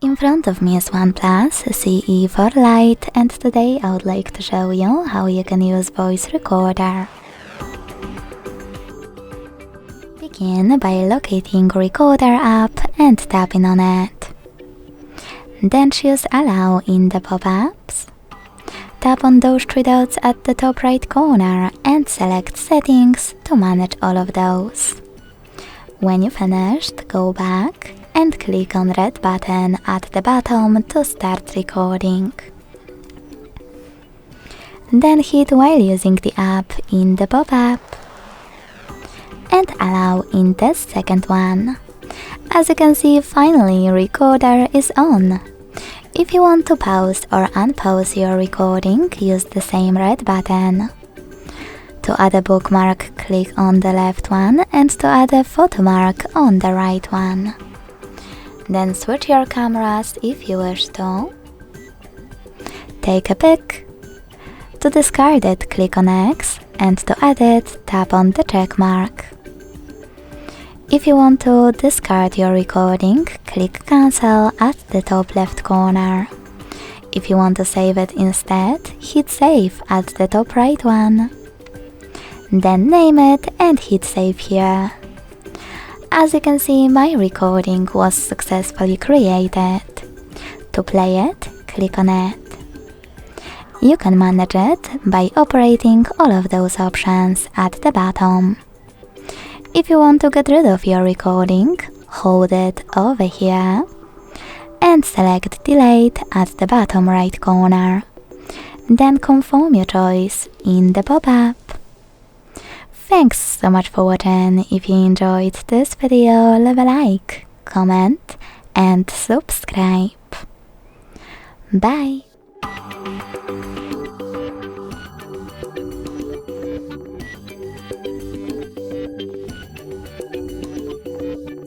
In front of me is OnePlus CE4 Lite, and today I would like to show you how you can use voice recorder. Begin by locating Recorder app and tapping on it. Then choose Allow in the pop-ups. Tap on those three dots at the top right corner and select Settings to manage all of those. When you finished, go back and click on red button at the bottom to start recording. Then hit while using the app in the pop-up and allow in the second one. As you can see, finally recorder is on. If you want to pause or unpause your recording, use the same red button. To add a bookmark, click on the left one, and to add a photo mark on the right one. Then switch your cameras if you wish to. Take a pic. To discard it, click on X, and to add it, tap on the check mark. If you want to discard your recording, click Cancel at the top left corner. If you want to save it instead, hit Save at the top right one. Then name it and hit Save here. As you can see, my recording was successfully created. To play it, click on it. You can manage it by operating all of those options at the bottom. If you want to get rid of your recording, hold it over here and select Delete at the bottom right corner. Then confirm your choice in the pop-up. Thanks so much for watching. If you enjoyed this video, leave a like, comment and subscribe. Bye!